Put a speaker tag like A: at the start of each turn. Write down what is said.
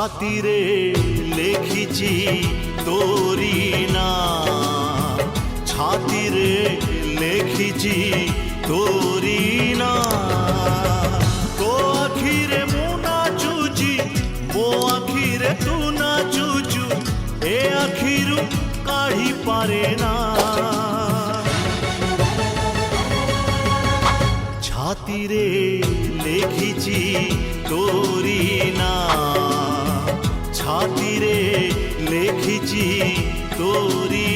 A: ছাতিরে লেখিছি তোরি নাম, ছাতিরে লেখিছি তোরি নাম। তো আখিরে মু নাচুছি, ମୋ আখিরে তু নাচুচু, এ আখিরু কাঢ়ি পারে না। ছাতিরে লেখিছি তোরি নাম, ছাতিরে লেখিছি তোরি